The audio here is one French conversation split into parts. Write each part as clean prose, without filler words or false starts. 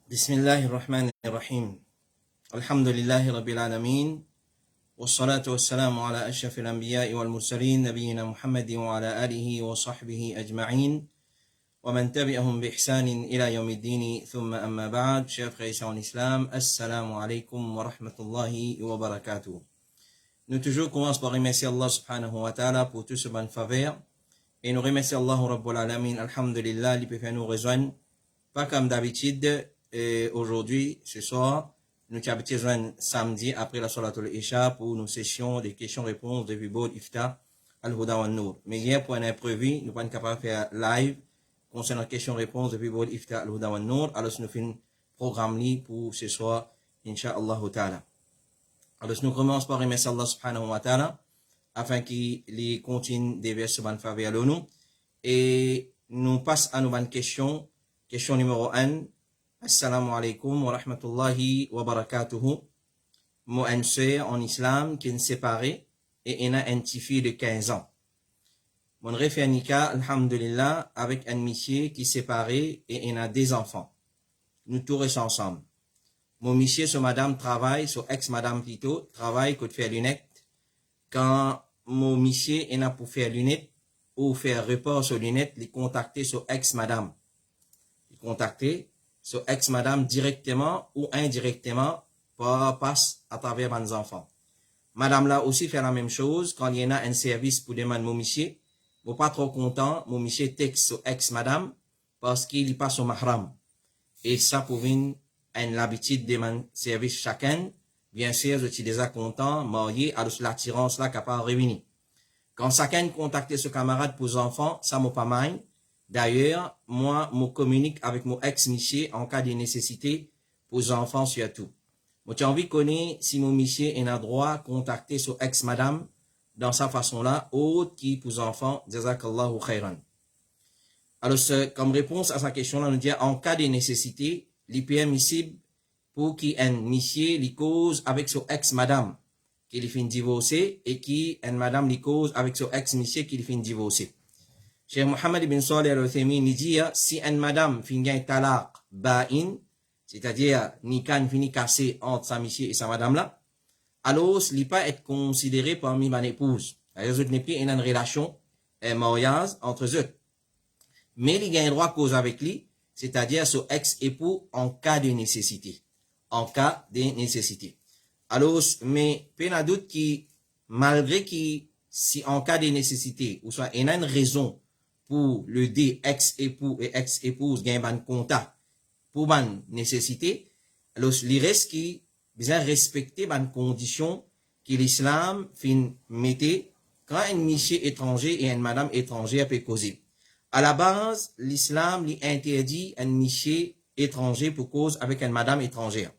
بسم الله الرحمن الرحيم الحمد لله رب العالمين والصلاة والسلام على أشرف الأنبياء والمرسلين نبينا محمد وعلى آله وصحبه أجمعين ومن تبعهم بإحسان إلى يوم الدين ثم أما بعد chers frères et sœurs en islam assalamu alaikum wa rahmatullahi wa barakatuh. Nous toujours commençons par remercier Allah subhanahu wa ta'ala pour tout ce bon faveur et nous remercions Allah Rabbul Alamin, alhamdulillah, il peut faire nous rejoindre pas comme d'habitude. Aujourd'hui, ce soir, nous avons besoin samedi après la Salatul Isha pour nos sessions de questions-réponses de Bibod Ifta Al-Huda wa Nour. Mais hier, pour un imprévu, nous ne sommes pas capables de faire live concernant les questions-réponses de Bibod Ifta Al-Huda wa Nour. Alors, nous faisons un programme pour ce soir, Inch'Allah Ta'ala. Alors, nous commençons par remercier Allah subhanahu wa ta'ala afin qu'il continue de verser ban faveur à nous. Et nous passons à nos bonnes questions. Question numéro 1. Assalamu alaikum wa rahmatullahi wa barakatuhu. Moi, une sœur en islam qui est séparée et elle a un petit fils de 15 ans. Mon refait nika, alhamdulillah, avec un monsieur qui est séparé et elle a des enfants. Nous tous restons ensemble. Mon monsieur, sur madame, travaille, sur ex-madame plutôt, travaille pour faire lunettes. Quand mon monsieur est là pour faire lunettes ou faire report sur lunettes, il contacter sur ex-madame. Il contacter sur ex-madame directement ou indirectement passe à travers mes enfants. Madame là aussi fait la même chose quand il y a un service pour demander mon monsieur. Moi pas trop content, mon monsieur texte sur ex-madame parce qu'il passe au mahram. Et ça pour une l'habitude de demander service chacun. Bien sûr, je suis déjà content, marié, à l'attirance là capable de réunir. Quand chacun contacte ce camarade pour les enfants, ça m'a pas mal. D'ailleurs, moi, je communique avec mon ex-monsieur en cas de nécessité pour les enfants surtout. Moi, j'ai envie de connaître si mon monsieur est en droit de contacter son ex-madame dans sa façon-là, autre qui pour les enfants, jazakallahu khairan. Alors, comme réponse à sa question-là, nous dit en cas de nécessité, il est permissible pour qu'un monsieur lui cause avec son ex-madame qui lui fait divorcer et qui une madame lui cause avec son ex-monsieur qui lui fait divorcer. Cheikh Mohammed ibn Salih al-Uthaymin dit si une madame finit un talaq ba'in, c'est-à-dire nikan fini cassé entre sa monsieur et sa madame là, alors il ne peut pas être considéré parmi ma épouse. Les autres n'est plus une relation, un mariage entre eux. Mais il a un droit cause avec lui, c'est-à-dire son ex-époux en cas de nécessité. En cas de nécessité. Alors, mais peu n'a doute qui, malgré qui, si en cas de nécessité, ou soit il y a une raison pour le dit ex-époux et ex-épouse gagnent un contact pour une nécessité, alors il reste qui bien respecter une condition que l'islam fin mettait quand un monsieur étranger et une madame étrangère peut causer. À la base, l'islam lui interdit un monsieur étranger pour cause avec une madame étrangère.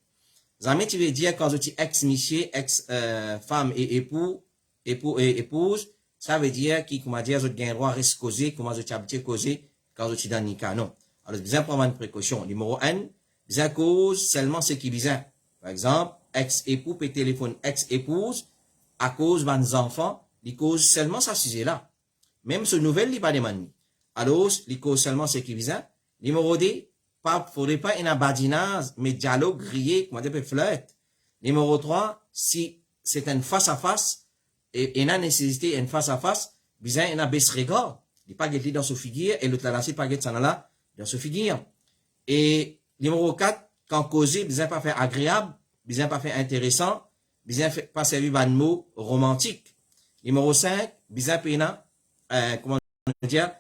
Jamais tu veux dire quand tu ex-monsieur, ex-femme et époux et épouse, ça veut dire qu'il, comment dire, je gagne droit à rester causé, comment je t'habite causer quand je suis dans le nika. Non. Alors, bien prendre une précaution. Numéro 1, bien cause seulement ce qui vient. Par exemple, ex-époux peut téléphone ex-épouse, à cause de mes enfants, il cause seulement ça sujet-là. Même ce nouvel, il pas demandé. Alors, il cause seulement ce qui vient. Numéro 2, faudrait pas un badinage, mais dialogue grillé, comment dire, flirt. Numéro 3, si c'est un face-à-face, et il a nécessité une face-à-face, bien, il a baisse regard. Il pas guetté dans ce figure, et l'autre là, c'est pas guetté là, dans ce figure. Et, numéro 4, quand causer, bien pas faire agréable, bien pas faire intéressant, bien pas servir un mot romantique. Numéro 5, bien pena, comment dire,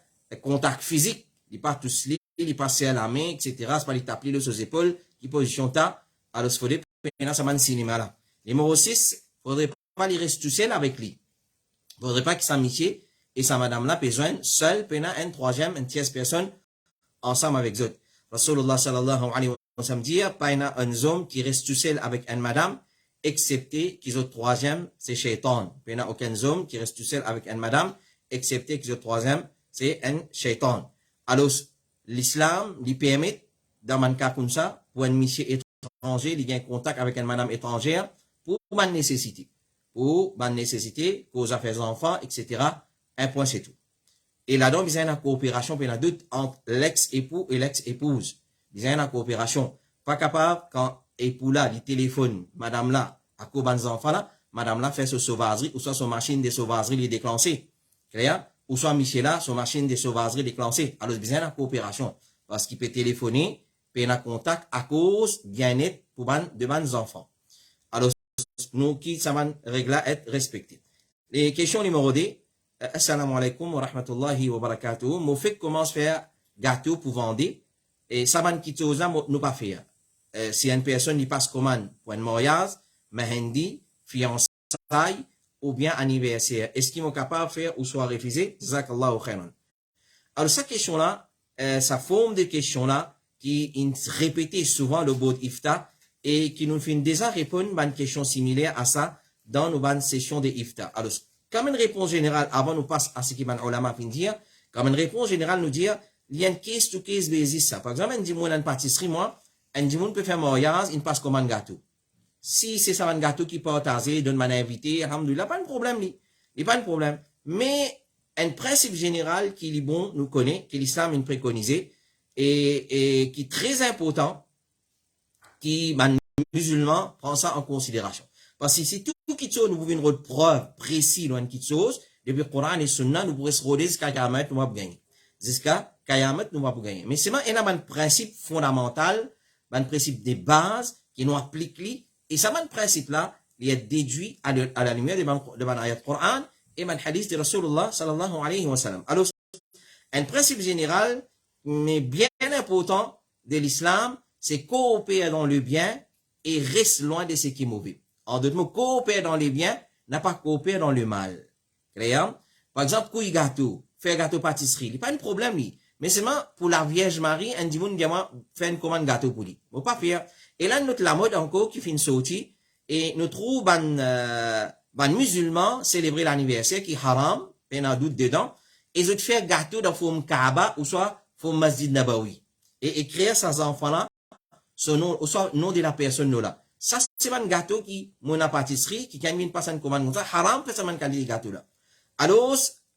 contact physique. Il pas tout slip, il pas serrer la main, etc. C'est pas lui taper le sur épaules, qui position ta, alors il faudrait pena ça man cinéma là. Numéro 6, faudrait pas lui rester tout seul avec lui. Faudrait pas qu'il s'amitié et sa madame là besoin seul pena une troisième, une tierce personne ensemble avec eux. Rasulullah sallallahu alayhi wa sallam dit pas un homme qui reste tout seul avec une madame excepté qu'ils ont troisième, c'est shaitan. Pena aucun homme qui reste tout seul avec une madame excepté qu'ils ont troisième, c'est un shaitan. Alors l'islam lui permet dans un cas comme ça pour un monsieur étranger, il y a un contact avec une madame étrangère pour une nécessité. Pour une nécessité, pour les affaires d'enfants, etc. Un point, c'est tout. Et là-dedans, il y a une coopération entre l'ex-époux et l'ex-épouse. Il y a une coopération. pas capable, quand époux là, il téléphone, madame là, à quoi ban enfants là, madame là fait ce sauvagerie, ou soit son machine de sauvagerie les déclencher. Clair? Ou soit Michel là, son machine de sauvagerie déclenchée. Alors, besoin de coopération. Parce qu'il peut téléphoner, peut un contact à cause bien-être pour de ban enfants. Alors, nous qui ça va règle être respecté. Les questions numéro 2. Assalamu alaikum wa rahmatullahi wa barakatuh. Mon fait commence à faire gâteau pour vendre. Et ça va quitter aux âmes, nous pas faire. Si une personne y passe commande pour un mariage, mehendi, fiançailles, ou bien anniversaire, est-ce qu'ils sont capables de faire ou soit refusé? Jazakallahu khairan. Alors, cette question-là, ça forme des questions-là qui répétent souvent le bot ifta et qui nous font déjà répondre à une question similaire à ça dans nos sessions de ifta. Alors, comme une réponse générale, avant nous passe à ce qui va ulama fin dire, comme une réponse générale nous dire, il y a une case to case basis ça. Par exemple, on dit moi dans une pâtisserie, moi, on dit moi peut faire mariage, il passe comme un gâteau. Si c'est ça un gâteau qui partage, donne ma invité, alhamdoulilah, pas de problème, il pas de problème. Mais un principe général qui est bon, nous connaît, que l'islam est préconisé, et qui est très important, qui, man, musulman, prend ça en considération. Parce que si tout qui chose, nous pouvons une preuve précise dans une chose, depuis le Coran et Sunna, nous pourrions se rôder jusqu'à Kayamat, nous va gagner. Jusqu'à Kayamat, nous va gagner. Mais c'est un principe fondamental, un principe de base, qui nous applique, et ça, un principe là, il est déduit à la lumière de l'ayat Coran et le hadith de Rasulullah sallallahu alayhi wa sallam. Alors, un principe général, mais bien important de l'islam, c'est coopérer dans le bien et reste loin de ce qui est mauvais. En d'autres mots, coopérer dans le bien, n'a pas coopérer dans le mal. Clair? Par exemple, couille gâteau, faire gâteau pâtisserie, il n'y a pas de problème, mais seulement pour la Vierge Marie, un dimanche, faire une commande gâteau pour lui. Faut pas faire. Et là, notre la mode encore qui finit sortie, et nous trouvons ban musulmans célébrer l'anniversaire qui est haram, il y a un doute dedans, et ils ont fait gâteau dans forme Kaaba, ou soit forme Masjid Nabawi. Et écrire ces enfants-là, son nom, ou soit nom de la personne là. Ça, c'est un gâteau qui, mon pâtisserie, qui quand une personne commande comme ça, haram, personne qui dit gâteau là. Alors,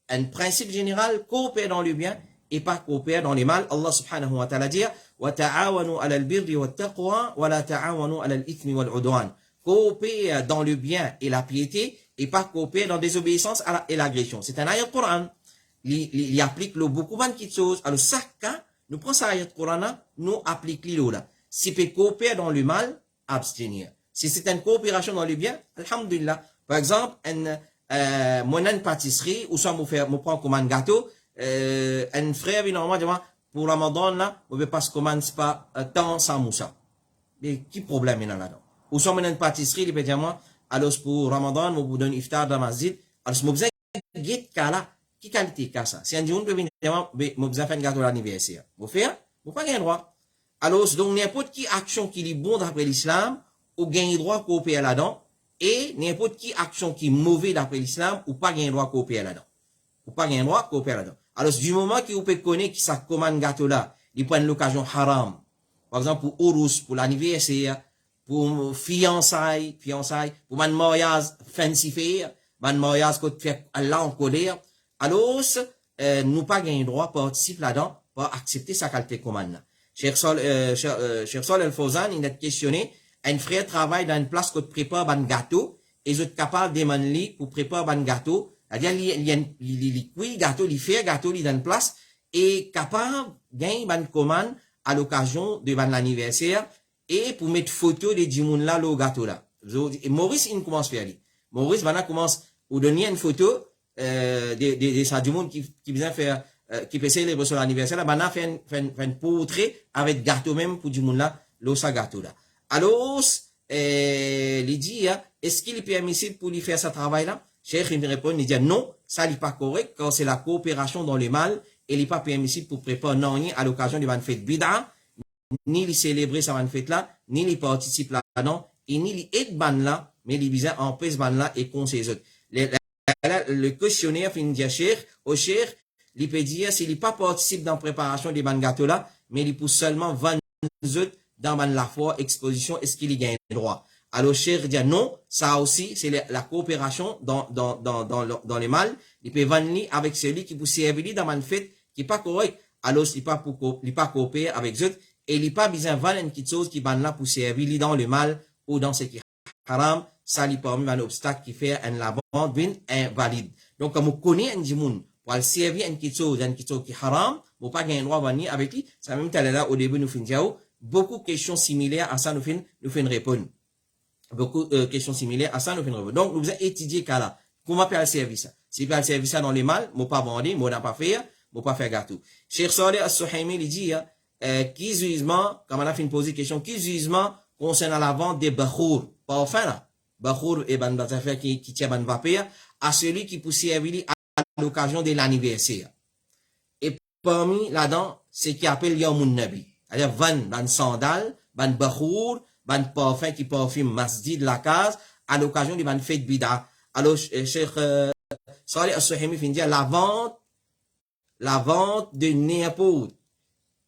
un principe général, coopérer dans le bien, et pas coopérer dans le mal. Allah subhanahu wa ta'ala dit, wa ta'awanu ala al-birri wa taqwa, wa la ta'awanu ala al-ithmi wal udwan. Coopérer dans le bien et la piété, et pas coopérer dans désobéissance et l'agression. C'est un ayat Coran. Il applique beaucoup de choses. Alors, ça, quand nous prenons ça ayat Coran, nous appliquons là. Si peut coopérer dans le mal, abstenir. Si c'est une coopération dans le bien, alhamdulillah. Par exemple, mon pâtisserie, ou soit me prend comme un gâteau, un frère, normalement, pour Ramadan, là, on ne peut pas se commander pas tant sans moussa. Mais qui problème il y a là-dedans? Ou soit mon pâtisserie, il peut dire moi, alors pour Ramadan, on vous donne iftar dans ma masjid, alors si vous avez un gâteau, qui qualité qu'a ça? Si un jour, on peut venir dire, vous avez un gâteau d'anniversaire. Vous faites? Vous pas gagner droit. Alors, donc, n'importe qui action qui est bonne d'après l'islam, ou gagne droit à coopérer là-dedans, et n'importe qui action qui est mauvaise d'après l'islam, ou pas gagne droit à coopérer là-dedans. Ou pas gagne droit à coopérer là-dedans. Alors, du moment que vous pouvez connaître qui ça commande gâteau là, il prend l'occasion haram. Par exemple, pour Urus, pour l'anniversaire, pour fiançailles, pour un mariage fancy faire, un mariage qu'on fait Allah en colère. Alors, nous pas gagne droit à participer là-dedans, pour accepter sa qualité commande là. Cheikh Sol El-Fawzan, il a questionné, un frère travaille dans une place qu'on prépare un gâteau, et ils sont capables de demander pour préparer un gâteau, c'est-à-dire, il gâteau, il fait gâteau, il dans une place, et capable de gagner une commande à l'occasion de l'anniversaire, et pour mettre photo de du monde là, le gâteau là. Et Maurice, il commence à faire, Maurice, maintenant, commence à donner une photo, de ça, du monde qui vient faire, qui peut célébrer son anniversaire, là, maintenant, fait un portrait avec gâteau même pour du monde là, le sa gâteau là. Alors, il dit, est-ce qu'il est permissible pour lui faire ce travail là? Cheikh, il me répond, il dit, non, ça n'est pas correct, quand c'est la coopération dans le mal, et il n'est pas permissible pour préparer non, ni à l'occasion de une fête bid'a, ni lui célébrer sa fête là, ni lui participer là-dedans, et ni lui aide ban là, mais lui vient en paix ban là, et con ses autres. Le questionnaire finit dire, Cheikh, au Cheikh, il peut dire, s'il n'est pas participe dans la préparation des ban gâteaux là, mais il pousse seulement 20 autres dans la foi, exposition, est-ce qu'il y gagne droit? Alors, Cheikh dit non, ça aussi, c'est la coopération dans les mal. Il peut venir avec celui qui vous servir dans une fête qui n'est pas correct. Alors, il pas coopérer avec eux. et il n'est pas besoin de vendre quelque chose qui va là pour servir dans le mal ou dans ce qui est haram, ça lui permet un obstacle qui fait la vente invalide. Donc, comme on connaît un djimoun, pour le servir quelque chose qui est haram, pour pas gagner droit à venir avec lui, ça même tel là au début nous finissons beaucoup de questions similaires à ça nous fin répondre. Beaucoup de questions similaires à ça nous fin répondre. Donc, nous avons étudié cas là. Comment faire le service? Si faire le service dans le mal, moi pas vendre, moi n'a pas faire, moi pas faire gâteau. Cheikh Saleh As-Suhaimi il dit, qui jugement, comme on a fait une poser question, qui jugement concernant la vente des bakhour, pas enfin là, bakhour et ban affaire qui tient ban vapeur, à celui qui peut servir à l'occasion de l'anniversaire. Et parmi là-dedans, c'est qui appelle Yawmun Nabi. C'est-à-dire, ban sandal, ban bakhour, ban parfum qui parfume masjid la case, à l'occasion de ban fête bida. Alors, Cheikh Saleh As-Suhaimi fin dire, la vente de n'importe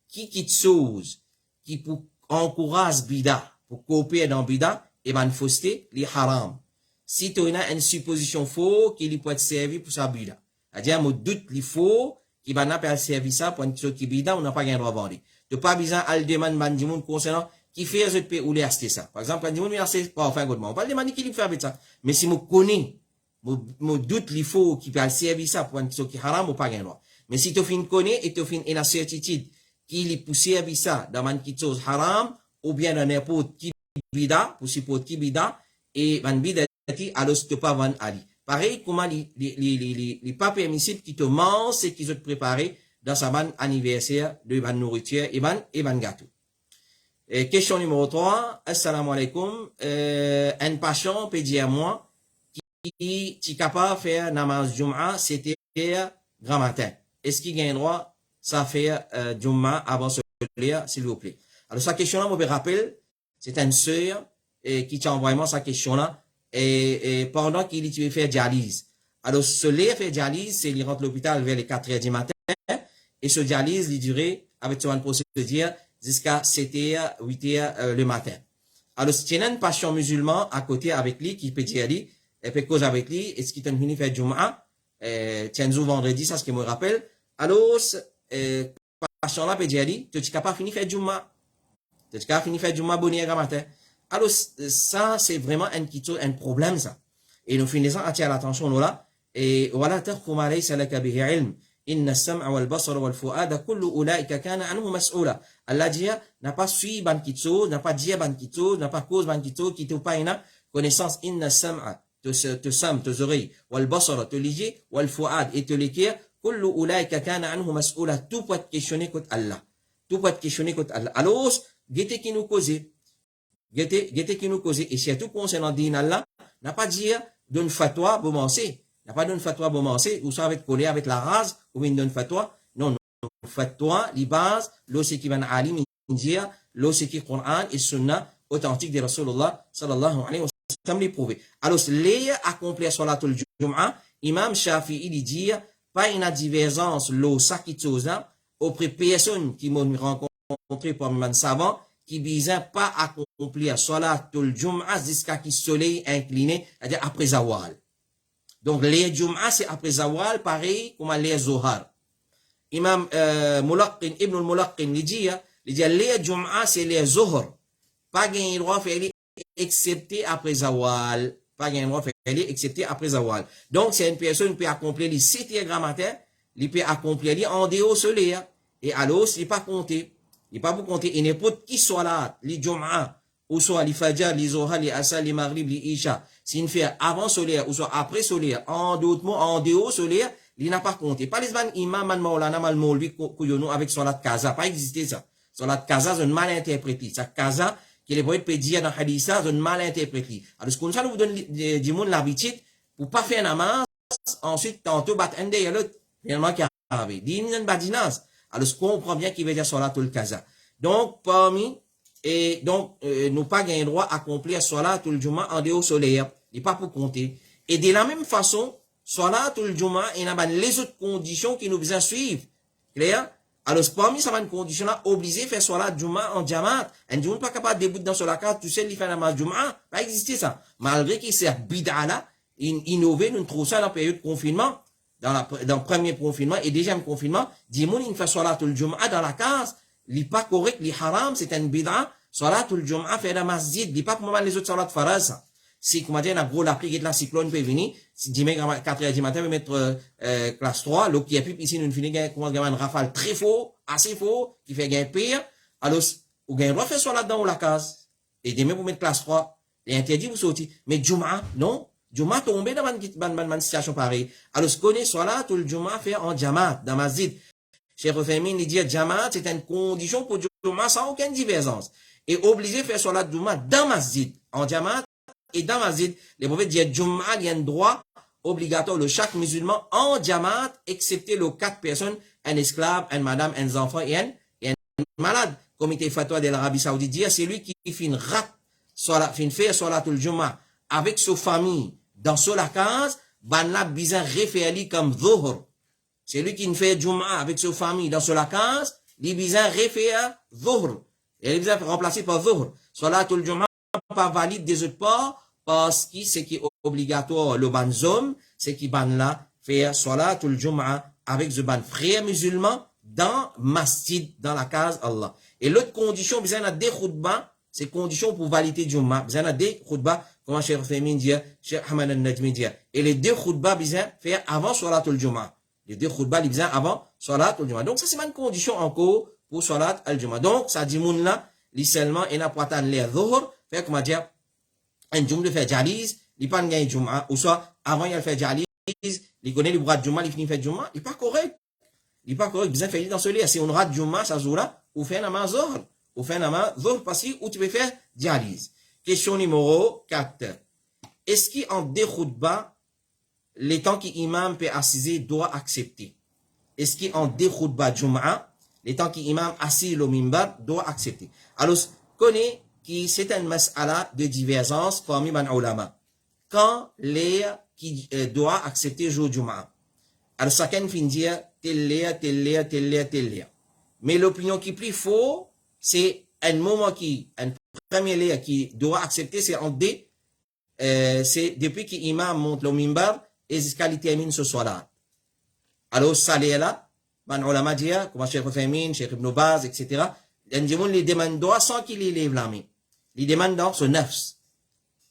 qui chose qui pour encourage bida, pour copier dans bida, et ben fausseté, li haram. Si tu as une supposition faux qui lui peut être servi pour sa bida. C'est-à-dire, mon doute li faux, qui va n'a pas servi ça pour une chose qui bida, on n'a pas gagné droit à vendre. Tu pas besoin à le demander bandimoun concernant qui fait je peux ou les acheter ça. Par exemple, bandimoun il achète pas enfin godement. On pas demander qui lui fait avec ça. Mais si moi connais, mon doute li faux qui peut servir ça pour une chose qui haram, on pas gagné droit. Mais si tu fin connais et tu fin une certitude qui lui pousse servir ça dans une chose haram, ou bien dans n'importe qui bida, pour supporter qui bida, et ban bida alors tu pas vendre ali. Pareil, comment les pas permissibles qui te mangent, c'est qu'ils ont préparé dans sa ban anniversaire de ban nourriture et ban gâteau. Question numéro 3. Assalamu alaikum. Un patient peut dire à moi qui est capable de faire namaz Jum'a, c'était grand matin. Est-ce qu'il gagne droit ça faire Jum'a avant ce lire, s'il vous plaît? Alors, sa question-là, moi, je me rappelle, c'est une sœur qui t'a envoyé sa question-là et pendant qu'il devait faire dialyse. Alors, ce lait fait dialyse, c'est il rentre à l'hôpital vers les 4 heures du matin et ce dialyse, il durait avec son procédure jusqu'à 7 heures, 8 heures le matin. Alors, si tu as un patient musulman à côté avec lui qui peut dire lui, et peut cause avec lui, est-ce qu'il t'a fini faire Jum'a, tiens vendredi, ça, ce qui me rappelle. Alors, patient là peut dire lui, tu n'es pas fini faire Jum'a. Tu n'es pas fini faire Jum'a bonnier grand matin. Alors, ça, c'est vraiment un problème, ça. Et nous finissons à attirer l'attention, nous là. Et voilà, تَقْفُ مَا لَيْسَ لَكَ بِهِ عِلْمٍ إِنَّ السَّمْعَ وَالْبَصَرَ وَالْفُؤَادَ كُلُّ أُولَٰئِكَ كَانَ عَنْهُ مَسْئُولًا. Allah dit, n'a pas suivi ban kitso, n'a pas dit ban kitso, n'a pas cause ban kitso, qui te pas une connaissance, inna sam'a, tes oreilles, wal basara, te lier, wal fu'ad, et te l'équerre, kullu ulaika kana anhu mas'oula, tout peut être questionné contre Allah. Tout peut être questionné contre Allah. Alors, guettez qui nous cause, guettez qui nous cause, et surtout concernant din Allah, n'a pas dit, donne fatwa, bomancé, n'a pas donne fatwa, bomancé, ou ça avec collé avec la race, ou une donne fatwa, non, fatwa, les bases, l'eau c'est qui va alim, dire, l'eau c'est qui Coran et Sunna authentique de Rasulullah sallallahu alayhi wa sallam les prouver. Alors, les accomplir salatul Jum'a, Imam Shafi'i il dit, pas une divergence, l'eau ça qui chose là, auprès de personnes qui m'ont rencontré parmi les savants, qui visent pas à accomplir salatul Jum'a jusqu'à qui soleil incliné, c'est-à-dire après Zawal. Donc, les Jum'a c'est après Zawal, pareil comme les Zohar. Imam Mulaqqin, Ibn al-Mulaqqin, il dit, les Jum'a, c'est les Zohar. Pas gagné droit faire excepté après Zawal. Pas gagné droit faire excepté après Zawal. Donc, c'est une personne qui peut accomplir les 7 heures grand matin, il peut accomplir les en dehors soleil. Et alors, il n'est pas compté. Il n'est pas pour compter. Et n'importe qui soit là, les Jum'a, ou soit les Fajr, les Zohar, les Asal, les Maghrib, les Isha, c'est une fait avant soleil, ou soit après soleil, en d'autres mots, en dehors soleil, il n'a pas compté. Pas les imam man maulana mal moulvi kouyonou avec salat kaza. Pas existé ça. Salat kaza, c'est mal interprété. Ça kaza, qui les poètes peuvent dire dans hadith, ça, c'est mal interprété. Alors, ce qu'on ça nous donne du monde l'habitude, pour pas faire namaz, ensuite, tantôt, battre un derrière l'autre, finalement, qui arrive. Dit, une badinaz. Alors, ce qu'on comprend bien qu'il veut dire salatul kaza. Donc, parmi, et donc, nous pas gagné droit à accomplir salatul juma en dehors soleil. Il n'est pas pour compter. Et de la même façon, salatul Jum'a, il y a les autres conditions qui nous besoin suivre. Clair? Alors, parmi ces conditions là, obligé de faire salat Jum'a en Jamaat. Un Jum'a pas capable de débouter dans la carte, tu sais, il fait la Jum'a, pas exister ça. Malgré qu'il s'est bid'a là, innové, nous trouvons ça dans la période de confinement, dans le premier confinement et deuxième confinement, dis-moi, il fait salatul Jum'a dans la case, li pas correct, li haram, c'est un bid'a, salatul Jum'a fait la masjid, li pas comme les autres salat faraz. Si, comment dire, on a gros la pluie, la cyclone peut venir, si dimanche 4h du matin, on va mettre, classe 3, l'eau qui a pu ici, nous finissons, comment dire, un rafale très fort, assez fort, qui fait gagner pire, alors, ou gagne droit faire salat dans la case, et demain pour mettre classe 3, et interdit vous sortir. Mais Jum'a, non, Jum'a tombé dans une situation pareille. Alors, ce qu'on est salatul Jum'a fait en Jamaat, dans masjid. Cheikh Fahmin, il dit, Jamaat, c'est une condition pour Jum'a sans aucune divergence. Et obligé de faire salat Jum'a dans masjid, en Jamaat, et dans masjid, les prophètes disent, Jum'a, il y a un droit obligatoire de chaque musulman en Jamaat, excepté les 4 personnes, un esclave, un madame, un enfant et un malade. Comité fatwa de l'Arabie Saoudite dit, c'est lui qui fait une rate, fait salatul Jum'a avec sa famille dans la case, ban la bizarre référé comme dhuhr. C'est lui qui fait Jum'a avec sa famille dans la case, les bizarre référé dhuhr. Et les bizarre remplacé par dhuhr. Salatul Jum'a pas valide des autres parts, parce que c'est qui est obligatoire, le ban zom, c'est qui ban là, faire salatul Jum'a avec le ban frère musulman dans masjid, dans la case Allah. Et l'autre condition, besoin de des khutbah, c'est condition pour valider Jum'a. Besoin de des khutbah, comment Cheikh Fahmin dit, Cheikh Ahmad al-Najmi dit. Et les deux khutbah, besoin faire avant salatul Jum'a. Les deux khutbah, besoin avant salatul Jum'a. Donc, ça, c'est une condition encore pour salat al-Jum'a. Donc, ça dit, moun là, li seulement, il n'a pas tant l'air dhuhr, fait comment dire, un Jum'a de faire jaliz, il pas gagner Jum'a, ou soit, avant, il a fait jaliz, il connaît le bras de Jum'a, il finit faire Jum'a, il pas correct. Il pas correct, besoin de faire dans ce lit. Si on rate Jum'a, ça joue là, ou fait un namaz dhuhr. Ou fait un namaz dhuhr, parce que, où tu peux faire jaliz. Question numéro 4. Est-ce qu'en deux khutbah, les temps qu'imam peut assiser doit accepter? Est-ce qu'en deux khutbah Jum'a, les temps qu'imam assis le mimbar doit accepter? Alors, connaît que c'est une mas'ala de divergence parmi les ulama. Quand les qui doit accepter jour Jum'a. Alors, chacun finit dire tel léa. Mais l'opinion qui est plus faux, c'est un moment un premier léa qui doit accepter, c'est en D, c'est depuis qu'imam monte le mimbar et jusqu'à qu'il termine ce soir-là. Alors, ça léa là, man ulama dit, comme Cheikh Fahmin, Cheikh Ibn Baz, etc., les demandent droit sans qu'il lève la main. Les demandent dans ce nafs.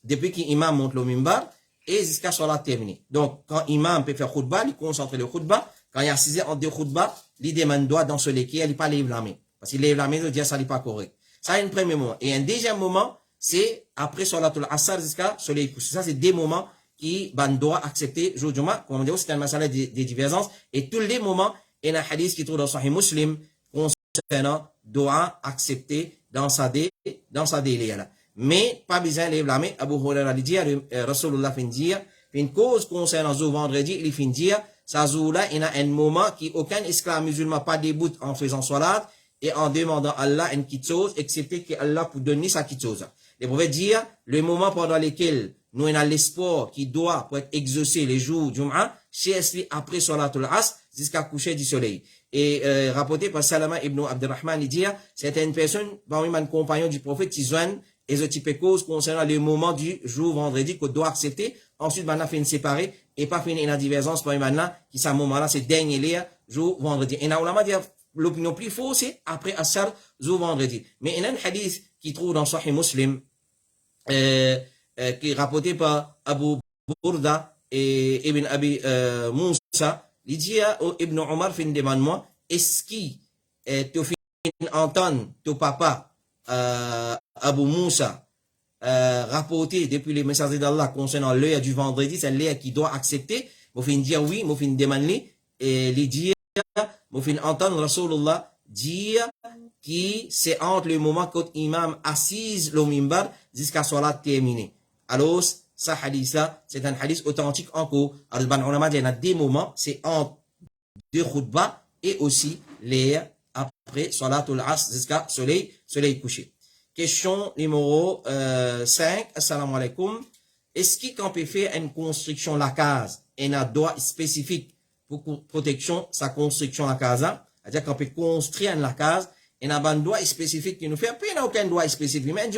Depuis qu'imam monte le mimbar, et jusqu'à ce soit terminé. Donc, quand imam peut faire khutbah, il concentre le khutbah. Quand il y a 6 en deux khutbah, il demande droit dans ce lesquels il n'est pas lève la main. Parce qu'il lève la main, il dit ça n'est pas correct. Ça, c'est un premier moment. Et un deuxième moment, c'est après Salatul Asr jusqu'à soleil couché. Ça, c'est des moments qui, doit accepter, jour Juma. Comme on dit, c'est un masala des divergences. Et tous les moments, il y a un hadith qui trouve dans Sahih Muslim, concernant, doit accepter dans sa délai, là. Mais, pas besoin de lever la main. Abu Hurairah dit, Rasulullah fin dire, une cause concernant ce vendredi, il fin dire, ça jour-là, il y a un moment qui aucun esclave musulman pas déboute en faisant salat et en demandant à Allah une petite chose, excepté que Allah pour donner sa petite chose. Les prophètes dire, le moment pendant lequel nous avons l'espoir qui doit pour être exaucé les jours Jum'a, c'est après salatul Asr jusqu'à coucher du soleil. Et rapporté par Salama ibn Abdurrahman, il dit, c'est une personne parmi mes compagnons du prophète qui joignent et ce type de cause concernant le moment du jour vendredi qu'on doit accepter. Ensuite, maintenant, fait une séparée et pas fait une divergence parmi maintenant qui, à ce moment-là, c'est dernier jour vendredi. Et là, on a dit, l'opinion plus fausse, c'est après Asr, jour vendredi. Mais il y a un hadith qui trouve dans Sahih Muslim, qui est rapporté par Abu Burda et Ibn Abi Moussa. Il dit à Ibn Omar, fait une demande, est-ce qu'il te fait entendre ton papa, Abu Moussa, rapporté depuis les messagers d'Allah concernant l'heure du vendredi, c'est l'heure qui doit accepter. Moi, fin dire oui, moi, fin demander, et les dire, moi, fin entendre Rasulullah dire qui c'est entre le moment que l'imam assise le mimbar jusqu'à soit terminé. Alors, ça hadith là, c'est un hadith authentique encore. Alors, il y a des moments, c'est entre deux khutbah et aussi l'heure après salatul asr jusqu'à soleil couché. Question numéro 5. Assalamu alaikum. Est-ce qu'on peut faire une construction la case et un droit spécifique pour protection sa construction la case? C'est-à-dire qu'on peut construire la case et un droit spécifique qui nous fait. Puis il n'y a aucun droit spécifique. Mais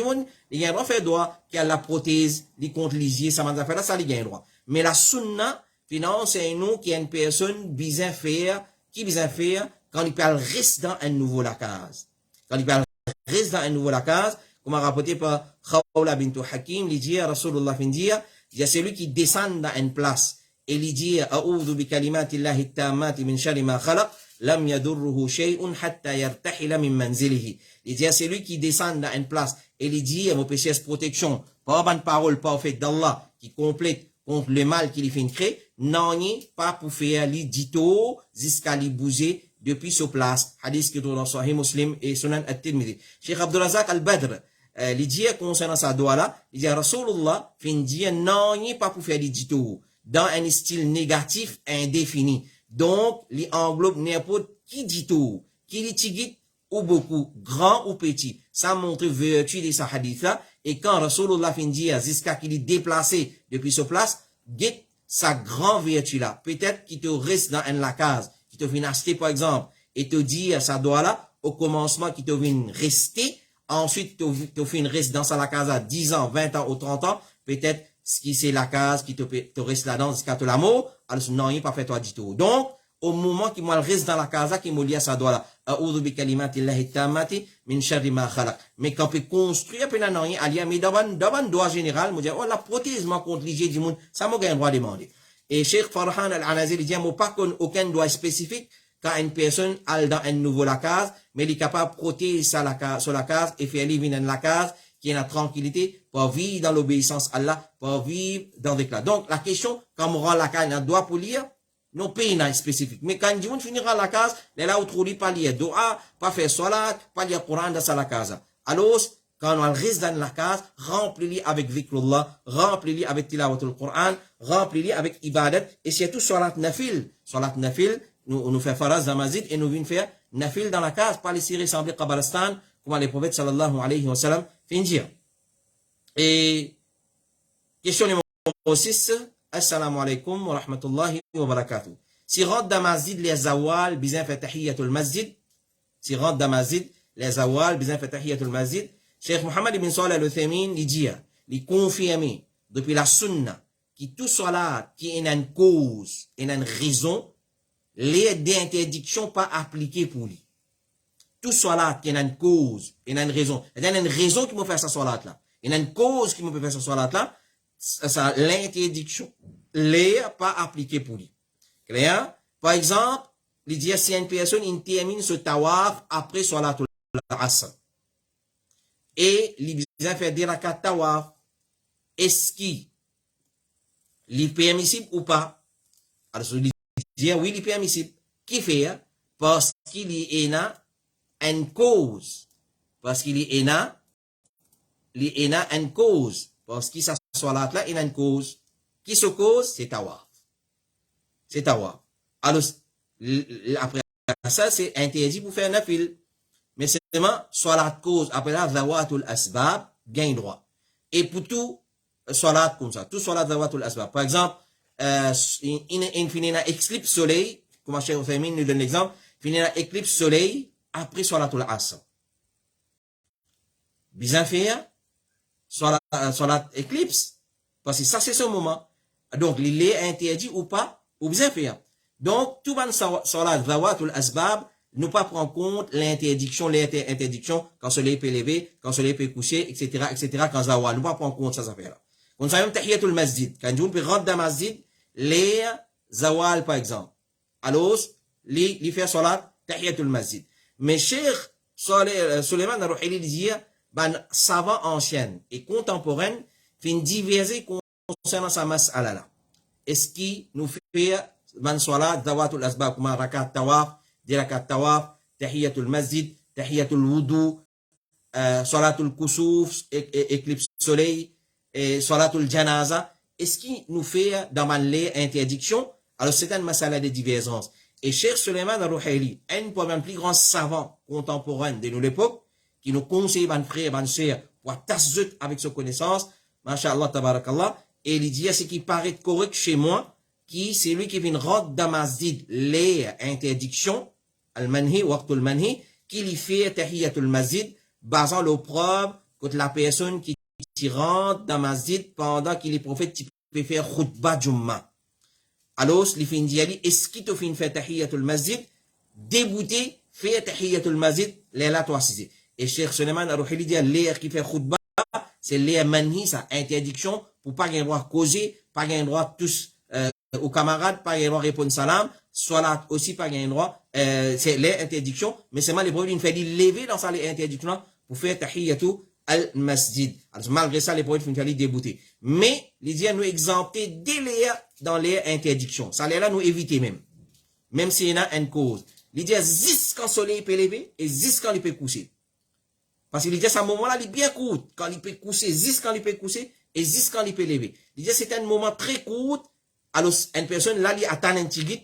il y a un droit fait droit qui a la prothèse, les contre lisier, ça m'a fait là, ça il y a un droit. Mais la sunna, finalement, c'est nous qui a une personne qui besoin faire quand il peut rester dans un nouveau la case. Quand il reste dans un nouveau la case, comme rapporté par Khawla bint Hakim, il dit, Rasulullah fin dire, il y a celui qui descend dans une place, et il dit, A'udhu bi kalimatillahi tammati min sharri ma khalaq, lam yadurruhu shay'un hatta yartahila min manzilihi. Il dit, c'est lui qui descend dans une place, et il dit, mon péché est protection, par une parole parfaite d'Allah, qui complète contre le mal qu'il fait créer, non, pas pour faire les dito, jusqu'à les bouger depuis ce place. Hadith qui est dans Sahih Muslim et Sunan At-Tirmidhi. Cheikh Abdulrazak Al-Badr, il dit concernant sa doigt là, il dit, Rasulullah, fin dit, non, pas pour faire les dito, dans un style négatif indéfini. Donc, il englobe n'importe qui dito, qui les tigit ou beaucoup, grand ou petit. Ça montre vertu de sa hadith là. Et quand Rasulullah fin dit, jusqu'à qu'il est déplacé depuis ce place, get sa grande vertu là. Peut-être qu'il te reste dans la case, qui te vient acheter par exemple, et te dit sa doigt là, au commencement qui te vient rester, ensuite te vient rester dans sa case à 10 ans, 20 ans ou 30 ans, peut-être ce qui c'est la case qui te reste là-dedans jusqu'à te l'amour, alors non, il pas fait toi du tout. Donc, au moment qu'il reste dans la case qui m'a lié à sa doigt là, A'udhu bi kalimatillahi tammati min sharri ma khalaq. Mais quand on peut construire, puis non, il y a, mais dans un droit général, on dit, oh, la prothèse, moi, contre l'hygiène du monde, ça m'a un droit de demander. Et Cheikh Farhan Al-Anazil, il dit, moi, pas aucun droit spécifique quand une personne a dans un nouveau la case, mais il est capable de protéger ça sur la case et faire vivre dans la case, qui est la tranquillité, pour vivre dans l'obéissance à Allah, pour vivre dans l'éclat. Donc, la question, quand on rend la case, on doit pour lire, non pays spécifique. Mais quand on finira la case, là où trouve pas lire doa, pas faire salat, pas lire Coran dans la case. Alors, quand on reste dans la case, remplis-les avec zikrullah, remplis-les avec tilawatul Coran, remplis-les avec ibadat, et surtout salat nafil. Salat nafil, nous fait faraz dans masjid et nous venons faire nafil dans la case, pas laisser ressembler Kabbalistan, comme les prophètes sallallahu alayhi wa sallam fin dire. Et, question numéro 6, Assalamu alaikum wa rahmatullahi wa barakatuh. Si rentre dans masjid les zawal, bizin fait tahiyatul masjid. Si rentre dans masjid les zawal, bizin fait tahiyatul masjid. Cheikh Mohammed ibn Salih al-Uthaymin, il dit, il confirme depuis la sunna, qui tout salat, qui est une cause, et une raison, les interdictions pas appliquées pour lui. Tout salat, qui est une cause, et une raison. Il y a une raison qui me fait ça salat là. Il y a une cause qui me fait ça salat là. Ça, l'interdiction n'est pas appliquée pour lui. Clair? Par exemple, il dit, si une personne termine ce tawaf après Salatul Asr, et il vient faire des rakat tawaf, est-ce qu'il est permissible ou pas? Alors, il dit, oui, il est permissible. Qui fait? Parce qu'il est une cause. Parce qu'il est une cause. Parce que ça soit là, il y a une cause. Qui se cause? C'est tawaf. C'est tawaf. Alors, après ça, c'est interdit pour faire nafil. Mais c'est seulement, soit la cause, après là, zawatul asbab, gagne droit. Et pour tout, salat comme ça, tout salat zawatul asbab. Par exemple, il finit une éclipse soleil, comme Cheikh Othaymin nous donne l'exemple, finit une éclipse soleil, après salatul asr. Bien faire, salat éclipse, parce que ça c'est ce moment. Donc, il est interdit ou pas, ou bien faire. Donc, tout le monde salat zawatul asbab, ne pas prendre en compte l'interdiction, quand soleil peut lever, quand soleil peut coucher, etc., quand zawal, ne pas prendre en compte ces affaires-là. On sait même tahiyatul masjid. Quand on peut rentrer dans le masjid, les zawal, par exemple. Alors, les faire salat, tahiyatul masjid. Mais Cheikh Suleiman al-Ruhaili dit, ben, savant ancien et contemporain, fin diverser concernant sa mas'ala là. Est-ce qu'il nous fait, ben, salat, zawatul asbab, comme rakat tawaf, des rakat tawaf, tahiyatul masjid, tahiyatul wudu, salatul kusuf, éclipse soleil, et salatul janaza, est-ce qu'il nous fait dans les interdictions? Alors, c'est une masala de divergence. Et Cheikh Suleiman al-Ruhaili, un des plus grands savants contemporains de nous l'époque, qui nous conseille, ban frère, ban sœur, pour tasut avec sa connaissance, masha'Allah, tabarakallah, et il dit, ce qui paraît correct chez moi, qui, c'est lui qui vient rendre dans masjid les interdictions, al-manhi, waqtul manhi, qui lui fait tahiyatul masjid, basant le preuve contre la personne qui rentre dans masjid pendant qu'il est prophète, qui peut faire khutbah jumma. Alors, les fin d'y aller, est-ce qu'il te fait faire tahiyatul masjid, débouté, faire tahiyatul masjid les là toi assisé. Et Cheikh Suleiman Arouhili dit, l'air qui fait khutba, c'est l'air manhi, ça, interdiction, pour pas gagner droit causer, pas gagner droit tous, aux camarades, pas gagner droit répondre salam, soit là aussi pas gagner droit, c'est l'air interdiction, mais c'est mal les problèmes, il fait lever dans ça les interdictions, pour faire tahiyatou al-masjid. Alors, malgré ça, les prophètes font aller débouter. Mais, l'idée nous exempter dès dans les interdictions. Ça, là, nous éviter même. Même s'il y en a une cause. L'idée, juste quand le soleil peut lever, et juste quand il peut coucher. Parce que l'idée, à ce moment-là, il est bien court. Quand il peut coucher, juste quand il peut coucher, et juste quand il peut lever. L'idée, c'est un moment très court. Alors, une personne, là, il attend un petit guide.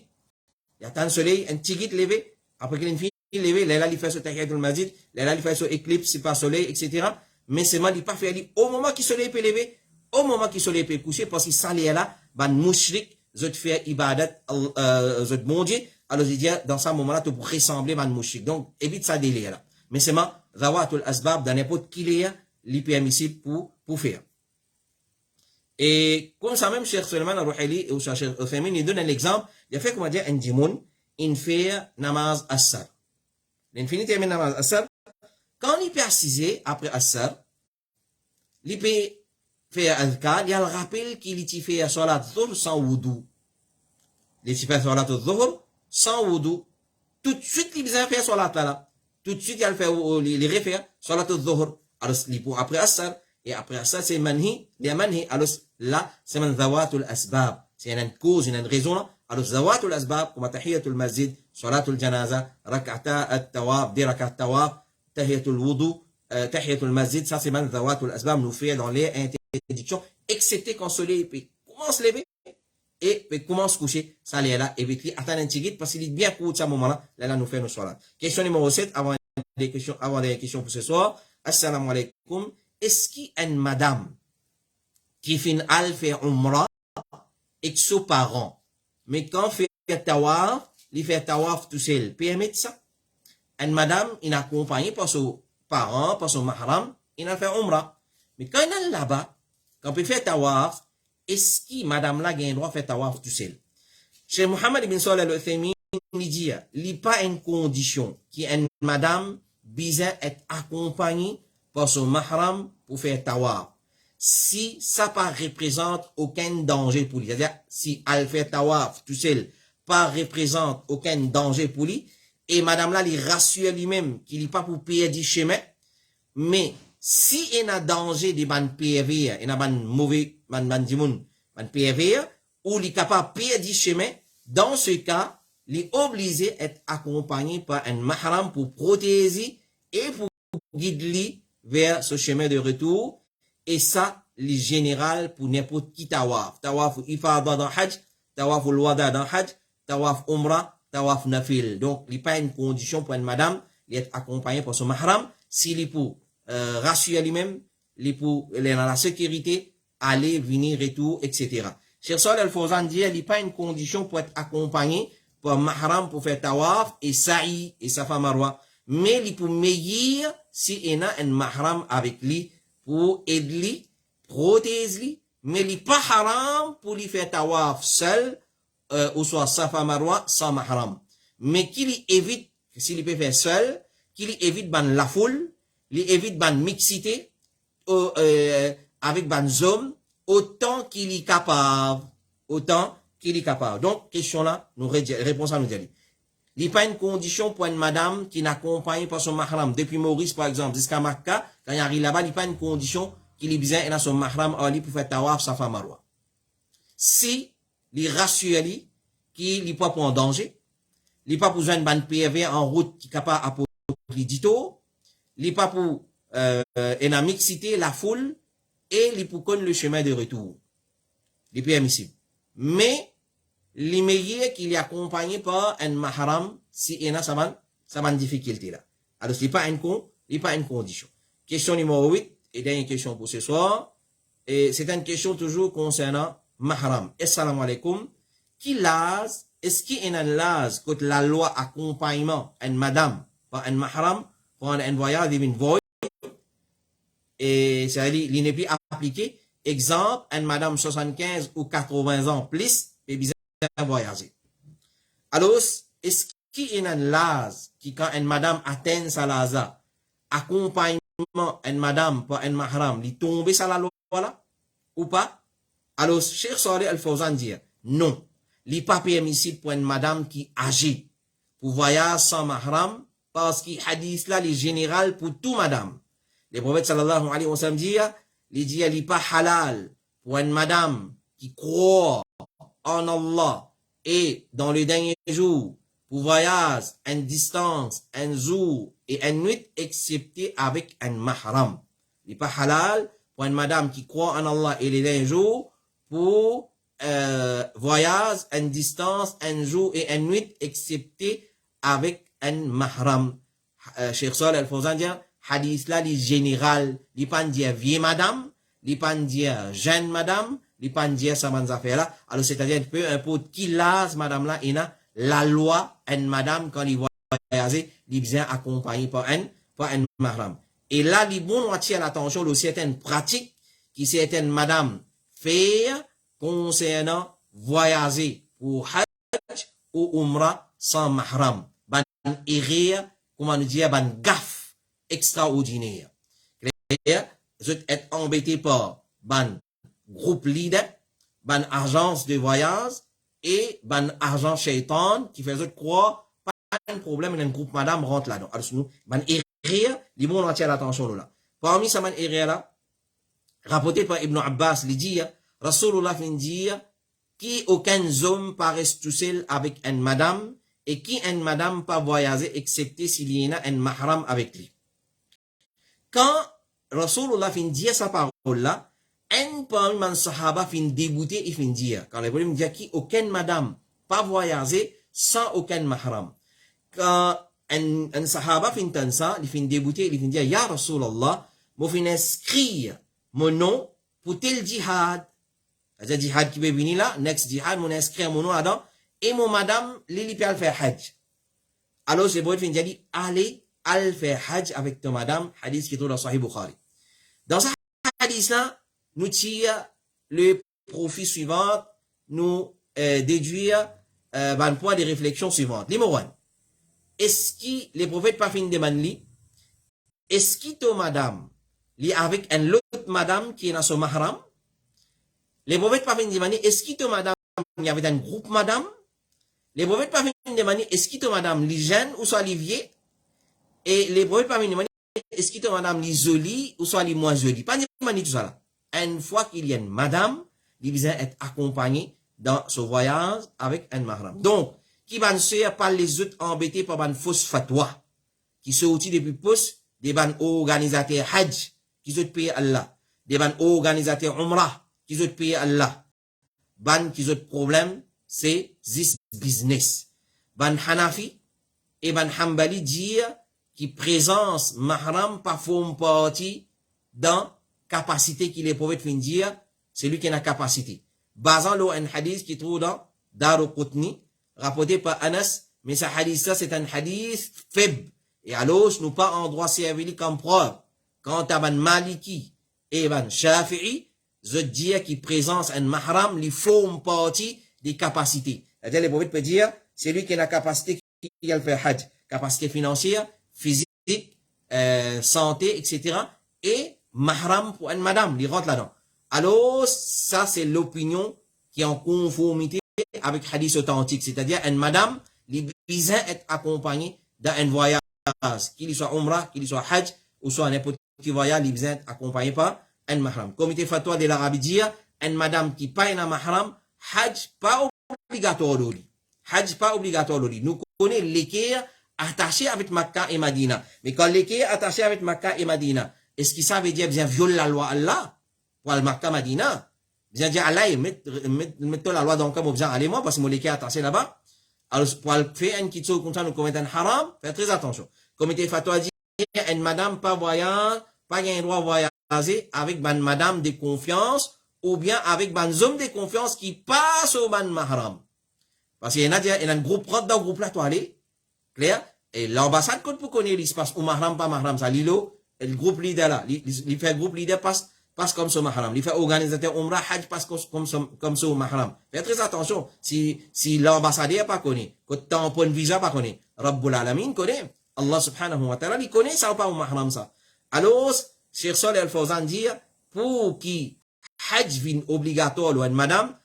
Il attend le soleil, un petit guide levé. Après qu'il finit levé, là, il fait ce tahiyatul masjid. Là, il fait ce éclipse, c'est pas soleil, etc. Mais c'est mal, il pas fait au moment qu'il soleil peut lever, au moment qu'il soleil peut coucher, parce que ça, là, ban mouchrik, zot fait ibadat, zot bon Dieu, alors il dit, dans ce moment-là, tu peux ressembler ban mouchrik. Donc, évite ça délai là. Mais c'est mal, zawatul asbab, dans n'importe qui l'est permissible pour faire. Et, comme ça même, Cheikh Suleiman Arouhili, ou Cheikh Othaymin, il donne un exemple, il a fait, comment dire, un djimoun, il fait namaz assar. L'infinité termine namaz assar. Quand il peut assiser après Assar, il peut faire Azkar, il y a le rappel qu'il fait Salat Dhuhr sans wudu. Il fait Salat Dhuhr sans wudu. Tout de suite, il peut faire Salat là. Tout de suite, il fait les refaire Salat Dhuhr. Alors, après Assar, et après Assar, c'est Manhi, les Manhi. Alors, là, c'est Man Zawatul Asbab. C'est une cause, une raison. Alors, Zawatul Asbab, comme Tahiyatul Masjid, Salatul Janaza, Rak'ata at-Tawaf, des Rak'at Tawaf, Tahiyatul Wudu, Tahiyatul Masjid, ça c'est man zawatul asbab, nous fait dans les interdictions, excepté quand le soleil commence à lever et commence à coucher, ça l'est là, évite attendre un petit guide parce qu'il est bien court à ce moment-là, là nous fait nos soirs. Question numéro 7, avant des questions pour ce soir. Assalamu alaikum. Est-ce qu'il y a une madame qui finit à faire umrah et que son parent, mais quand fait tawaf, il fait tawaf tout seul, permet ça? Une madame, il est accompagné par son parent, par son mahram, il a fait umrah. Mais quand il est là-bas, quand il peut faire tawaf, est-ce que madame là a le droit de faire tawaf tout seul? Chez Mohamed ibn Salih al-Uthaymin, il dit, il n'y a pas une condition qui une madame besoin être accompagnée par son mahram pour faire tawaf. Si ça ne représente aucun danger pour lui, c'est-à-dire si elle fait tawaf tout seul, pas représente aucun danger pour lui, et madame là, il rassure lui-même qu'il n'est pas pour payer du chemin. Mais si il y a danger de ban PV, il y a ban mauvais, ban PV, ou il est capable de payer du chemin, dans ce cas, il est obligé d'être accompagné par un mahram pour protéger et pour guider lui vers ce chemin de retour. Et ça, le général pour n'importe qui tawaf. Tawaf ifada dans Hajj, tawaf al-wada dans Hajj, tawaf umrah, tawaf nafil. Donc, il n'y a pas une condition pour une madame d'être accompagnée par son mahram. S'il est pour rassurer lui-même, il est pour dans la sécurité, aller, venir, retour, etc. Cheikh Salih Al-Fawzan dit, il n'y a pas une condition pour être accompagné par un mahram pour faire tawaf et sa'i et safa marwa. Mais il peut meilleur s'il y a un mahram avec lui pour aider, protéger, mais il n'est pas haram pour lui faire tawaf seul, ou soit safa marwa sans mahram. Mais qu'il évite, s'il peut faire seul, qu'il évite ban la foule, il évite ban mixité, avec ban zone, autant qu'il est capable. Autant qu'il est capable. Donc, question là, réponse à nous dire. Il n'y a pas une condition pour une madame qui n'accompagne pas son mahram. Depuis Maurice, par exemple, jusqu'à Makka, quand il arrive là-bas, il n'y a pas une condition qu'il ait besoin de son mahram pour faire tawaf, safa marwa. Si, il rassure lui, qu'il n'est pas pour un danger, il n'est pas pour une bande PV en route qui est capable d'apporter l'édito, il n'est pas pour une mixité, la foule, et il est pour connaître le chemin de retour. Il est permissible. Mais, les meilleurs qu'il est accompagné par un mahram, si il y a ça difficulté là. Alors, ce n'est pas une condition. Question numéro 8, et dernière question pour ce soir. Et c'est une question toujours concernant mahram. Assalamu alaikum. Est-ce qu'il y a un laz que la loi accompagnement une madame par un mahram pour un voyage d'une voie? Et c'est-à-dire, il n'est plus appliqué. Exemple, une madame 75 ou 80 ans plus, et voyager. Alors, est-ce qui est un laz, qui quand une madame atteint sa laza, accompagnement une madame pour un mahram, li tombe sa la loi là, ou pas? Alors, Cheikh Saleh Al-Fawzan dit, non, li pas permissible pour une madame qui agit, pour voyage sans mahram, parce que hadith là, est général pour tout madame. Le prophète sallallahu alayhi wa sallam dit, il dit, il n'est pas halal pour une madame qui croit en Allah et dans le dernier jour, pour voyage, une distance, un jour et une nuit, excepté avec un mahram. Il n'est pas halal pour une madame qui croit en Allah et le dernier jour, pour voyage, une distance, un jour et une nuit, excepté avec un mahram. Cheikh Saleh Al-Fawzan dit, hadith là, il est général, il pas dire vieille madame, il pas dire jeune madame, il pas dire ça man affaire là. Alors c'est-à-dire peu importe qui lâche madame là, il a la loi une madame quand il voyage, il vient accompagné par un mahram. Et là, il bon attirer l'attention de certaines pratiques qui certaines madame faire concernant voyager pour hajj ou umrah sans mahram. Ban erreur, comment nous dire, ban gaffe extraordinaire. Vous êtes embêté par ban groupe leader, ban agence de voyage et ban agent shaitan qui fait croire pas un problème, un groupe madame rentre là-dedans. Alors, nous, ban erreur, les bons entiers l'attention là. Parmi ça, ban erreur là, rapporté par Ibn Abbas, il dit, Rasulullah fin dire, qui aucun homme paraisse tout seul avec une madame, et qui une madame pas voyager, excepté s'il y en a un mahram avec lui. Quand Rasulullah fin dire sa parole là, un parmi les sahaba fin dégoûté et fin dire, quand les problèmes disent qui aucune madame pas voyager sans aucun mahram. Quand un sahaba fin tan ça, il fin dégoûté, il fin dire, ya Rasulullah, moi fin inscrire mon nom pour tel djihad. C'est-à-dire djihad qui peut venir là, next djihad, mon inscrit mon nom là-dedans, et mon madame, Lili peut faire hajj. Alors, c'est bon, il dit, allez, al faire hajj avec ton madame, hadith qui est dans Sahih Bukhari. Dans ce hadith-là, nous tirons le profit suivant, nous déduire un point de réflexion suivante. Numéro 1. Est-ce que les prophètes pas fin de manli? Est-ce que ton madame, li avec un autre madame qui est dans son mahram? Les prophètes pas fin de manli, est-ce que ton madame, il y avait un groupe madame? Les prophètes pas fin de manli, est-ce que ton madame, li jeune ou soit li vieux? Et les prophètes pas fin de manli, est-ce que ton madame, li jolie ou soit li moins jolie? Pas de manli tout ça là. Une fois qu'il y a une madame, il vient être accompagné dans ce voyage avec un mahram. Donc, qui va ne se pas les autres embêtés par une fausse fatwa, qui se outils depuis pouce, des ban organisateurs hajj, qui se payent Allah, des ban organisateurs umrah, qui se payent Allah. Ban qui ont problème, c'est this business. Ban Hanafi et ban Hanbali dire qui présence mahram pas forme partie dans capacité qu'il est prophète fin dire, c'est lui qui a la capacité. Basant le un hadith qui trouve dans Daruqutni, rapporté par Anas, mais ce hadith-là, c'est un hadith faible. Et alors, nous pas en droit servir comme preuve. Quant à ban Maliki et ban Shafi'i, je dis qui présence un mahram, les forme partie des capacités. C'est-à-dire, le prophète peut dire, c'est lui qui a la capacité qui a le faire hajj. Capacité financière, physique, santé, etc. Et mahram pour une madame, il rentre là-dedans. Alors, ça, c'est l'opinion qui est en conformité avec hadith authentique. C'est-à-dire, une madame, il besoin être accompagnée dans un voyage, qu'il soit umrah, qu'il soit hajj, ou soit n'importe quel voyage, il besoin être accompagné par un mahram. Comité fatwa de l'Arabie dit, une madame qui paye un mahram, hajj pas obligatoire d'oli. Hajj pas obligatoire d'oli. Nous connaissons l'équerre attaché avec Makkah et Madina. Mais quand l'équerre attaché avec Makkah et Madina, est-ce que ça veut dire bien violer la loi Allah pour le Makkah Madina? Bien dire Allah, mettons la loi dans le cas, bien allez moi parce que mon l'équerre attaché là-bas. Alors, pour faire une petite chose comme ça, nous commettons un haram, faites très attention. Comité fatwa dit, une madame pas voyage, pas un droit voyager avec une madame de confiance ou bien avec un homme de confiance qui passe au ban mahram. Parce qu'il y en a un groupe, dans le groupe là, toi allez, clair? Et l'ambassade, quand vous connaissez l'espace ou mahram, pas mahram, ça, l'îlot, le groupe leader là, il fait groupe leader passe passe comme son mahram. Il fait organisateur Umrah, Hajj passe comme son mahram. Faites très attention. Si l'ambassadeur pas connaît, que tampon visa pas connaît, Rabbul Alamin connaît, Allah subhanahu wa ta'ala, il connaît ça ou pas au mahram ça. Alors, Cheikh Saleh Al-Fawzan dit, pour qui Hajj vient obligatoire ou une madame,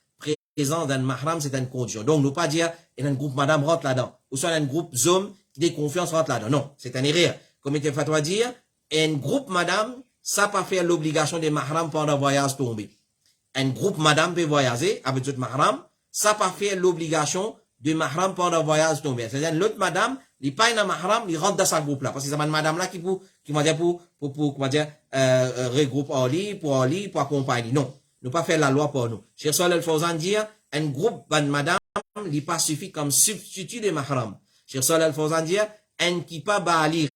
présent dans le mahram, c'est une condition. Donc, nous pas dire, il y a un groupe madame rentre là-dedans. Ou soit un groupe homme qui des confiance rentre là-dedans. Non, c'est un erreur. Comme il faut dire, un groupe madame, ça pas faire l'obligation des mahram pendant le voyage tombé. Un groupe madame peut voyager avec d'autres mahram, ça pas faire l'obligation de mahram pendant le voyage tombé. C'est-à-dire, l'autre madame, il pas un mahram, il rentre dans sa groupe là. Parce que c'est une madame là qui va dire regroupe en lit, pour accompagner. Non. Nous pas faire la loi pour nous. Cheikh Saleh Al-Fawzan dit, un groupe de madame, il pas suffit comme substitut de mahram. Cheikh Saleh Al-Fawzan dit, un qui pas balir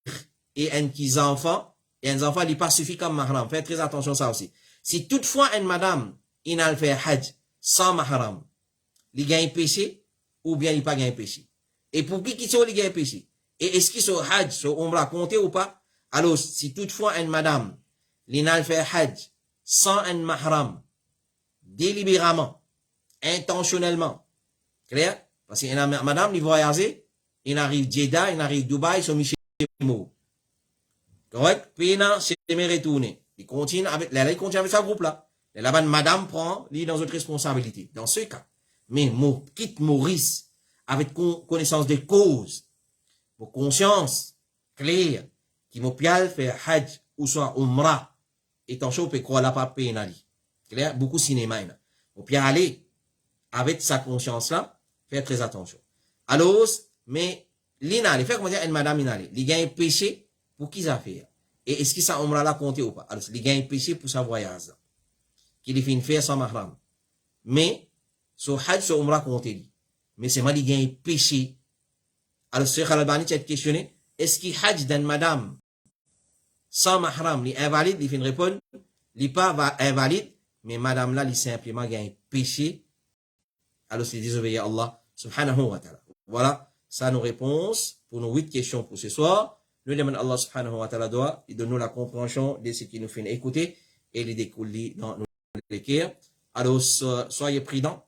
et un qui enfant, et un enfant, il pas suffit comme mahram. Faites très attention à ça aussi. Si toutefois une madame, il a fait hajj sans mahram, il gagne péché, ou bien il pas gagne péché. Et pour qui sont il gagne péché? Et est-ce qu'il sont hajj, sont umrah compté ou pas? Alors, si toutefois une madame, il a fait hajj sans un mahram, délibérément, intentionnellement. Clair? Parce que madame, il voyage, il arrive Jeddah, il arrive Dubaï, son Michel Mou. Correct? Puis, c'est retourné. Il continue avec sa groupe là. Là-bas, madame prend, lui, dans notre responsabilité. Dans ce cas. Mais, quitte Maurice, avec connaissance des causes, pour conscience, claire, qui m'a fait hajj, ou soit umrah, et ton chaud peut croire la pas pénali. Clair? Beaucoup de cinéma, on peut aller avec sa conscience-là, faire très attention. Alors, mais, l'inali, fait comment dire, une madame inali, il gagne péché pour qui ça fait? Et est-ce que ça umrah là compté ou pas? Alors, il gagne péché pour sa voyage. Qu'il finit faire sans mahram. Mais, son hajj, son umrah compté. Mais c'est moi qui gagne péché. Alors, Cheikh Al-Albani t'a questionné, est-ce qu'il hajj d'une madame sans mahram, il est invalide, il finit répondre, il pas invalide, mais madame là, il simplement gagne péché. Alors, c'est désobéir à Allah, subhanahu wa ta'ala. Voilà, ça nos réponses pour nos 8 questions pour ce soir. Nous demandons Allah, subhanahu wa ta'ala, doit, il donne nous la compréhension de ce qui nous fait écouter et les découler dans nos cœurs. Alors, soyez prudents,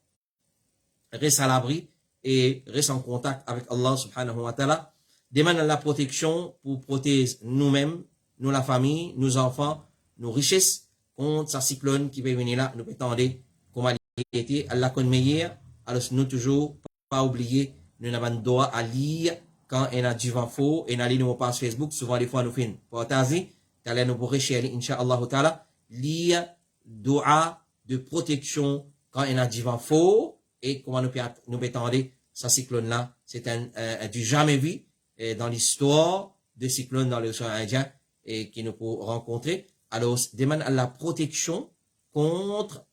restez à l'abri et restez en contact avec Allah, subhanahu wa ta'ala. Demandons la protection pour protéger nous-mêmes, nous la famille, nos enfants, nos richesses contre sa cyclone qui peut venir là, nous peut tendre comme elle était, Allah connaît meilleur. Alors, nous toujours pas oublier, nous n'avons droit à lire quand il y a du vent faux, et nous allons nos pages Facebook, souvent des fois nous faisons partager, d'aller nous pourrir chez Inch'Allah ta'ala, lire doa de protection quand il y a du vent faux, et comment nous peut tendre sa cyclone là, c'est un du jamais vu dans l'histoire de cyclone dans l'océan Indien, et qui nous peut rencontrer. Alors, demande à la protection contre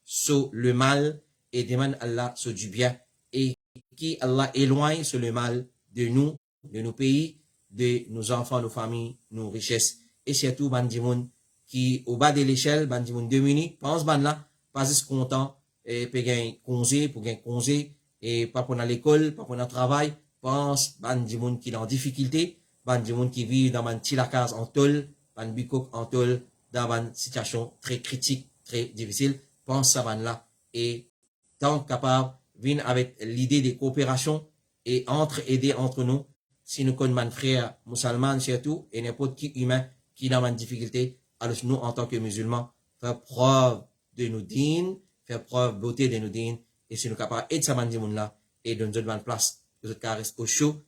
le mal et demande à Allah du bien et qui Allah éloigne le mal de nous, de nos pays, de nos enfants, nos familles, nos richesses. Et surtout, bandimoun qui, au bas de l'échelle, bandimoun démunis, pense ban là, pas juste content, et peut gagner congé, et pas pour l'école, pas pour le travail, pense bandimoun qui est en difficulté, bandimoun qui vit dans un petit lacage en tôle, bandikouk en tôle, dans une situation très critique, très difficile, pense à ban là, et tant capable, venir avec l'idée de coopération et aider entre nous, si nous connaissons frères musulmans surtout, et n'importe qui humain qui est dans une difficulté, alors nous, en tant que musulmans, faire preuve de nos dînes, faire preuve de beauté de nos dînes, et si nous sommes capables d'aider ce monde là et de nous donner une place, de notre caresse au chaud,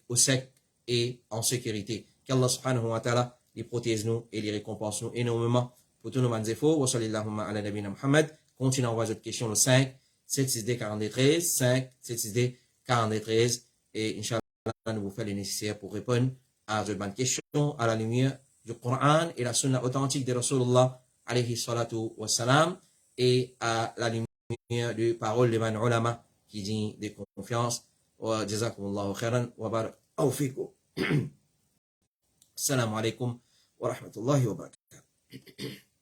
au sec et en sécurité. Qu'Allah subhanahu wa ta'ala les protège nous et les récompense nous énormément pour tous nos manzefos. Wa sallallahu ala nabina Muhammad. Continuez à envoyer votre question le 5 762 43 5 762 43 et Inch'Allah nous vous faire le nécessaire pour répondre à votre bonne question à la lumière du Coran et la sunna authentique de Rasulullah alayhi salatu wa salam et à la lumière de paroles de man ulama qui dit de confiance. Wa jazakumullahu khairan wa barak fikum. Assalamu alaikum wa rahmatullahi wa barakatuh.